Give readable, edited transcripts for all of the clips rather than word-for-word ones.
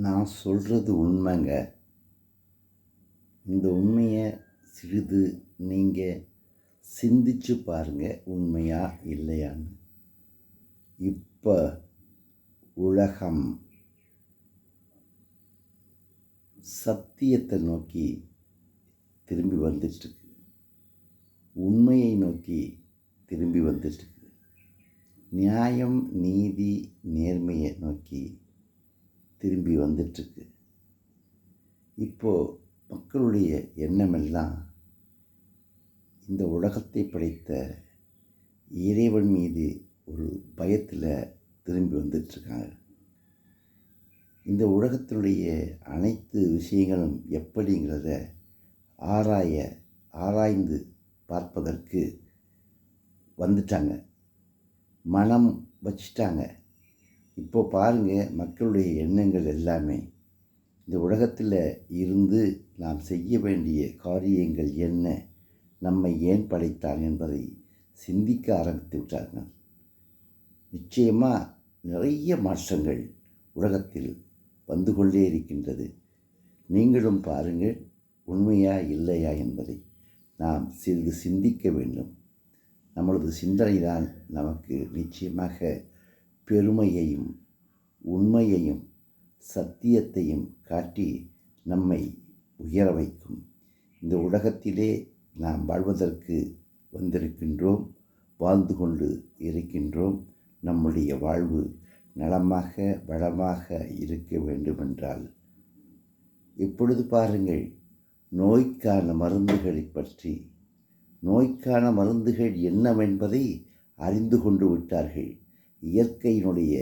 நான் சொல்கிறது உண்மைங்க. இந்த உண்மையை சிறிது நீங்கள் சிந்திச்சு பாருங்க, உண்மையா இல்லையான்னு. இப்போ உலகம் சத்தியத்தை நோக்கி திரும்பி வந்துட்டுருக்கு, உண்மையை நோக்கி திரும்பி வந்துட்டுருக்கு, நியாயம் நீதி நேர்மையை நோக்கி திரும்பி வந்துட்டுருக்கு. இப்போது மக்களுடைய எண்ணமெல்லாம் இந்த உலகத்தை படைத்த இறைவன் மீது ஒரு பயத்தில் திரும்பி வந்துட்டுருக்காங்க. இந்த உலகத்தினுடைய அனைத்து விஷயங்களும் எப்படிங்கிறத ஆராய்ந்து பார்ப்பதற்கு வந்துட்டாங்க, மனம் வச்சிட்டாங்க. இப்போ பாருங்கள், மக்களுடைய எண்ணங்கள் எல்லாமே இந்த உலகத்தில் இருந்து நாம் செய்ய வேண்டிய காரியங்கள் என்ன, நம்மை ஏன் படைத்தான் என்பதை சிந்திக்க ஆரம்பித்து விட்டார்கள். நிச்சயமாக நிறைய மாற்றங்கள் உலகத்தில் வந்து கொண்டே இருக்கின்றது. நீங்களும் பாருங்கள், உண்மையா இல்லையா என்பதை நாம் சிறிது சிந்திக்க வேண்டும். நம்மளது சிந்தனைதான் நமக்கு நிச்சயமாக பெருமையையும் உண்மையையும் சத்தியத்தையும் காட்டி நம்மை உயர வைக்கும். இந்த உலகத்திலே நாம் வாழ்வதற்கு வந்திருக்கின்றோம், வாழ்ந்து கொண்டு இருக்கின்றோம். நம்முடைய வாழ்வு நலமாக வளமாக இருக்க வேண்டுமென்றால் இப்பொழுது பாருங்கள், நோய்க்கான மருந்துகளை பற்றி, நோய்க்கான மருந்துகள் என்னவென்பதை அறிந்து கொண்டு விட்டார்கள். இயற்கையினுடைய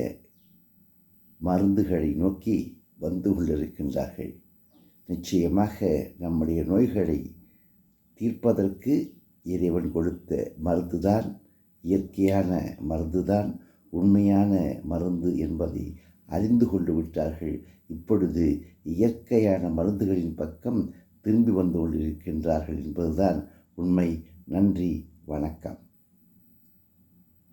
மருந்துகளை நோக்கி வந்து கொண்டிருக்கின்றார்கள். நிச்சயமாக நம்முடைய நோய்களை தீர்ப்பதற்கு இறைவன் கொடுத்த மருந்துதான் இயற்கையான மருந்துதான், உண்மையான மருந்து என்பதை அறிந்து கொண்டு விட்டார்கள். இப்பொழுது இயற்கையான மருந்துகளின் பக்கம் திரும்பி வந்து கொண்டிருக்கின்றார்கள் என்பதுதான் உண்மை. நன்றி, வணக்கம்.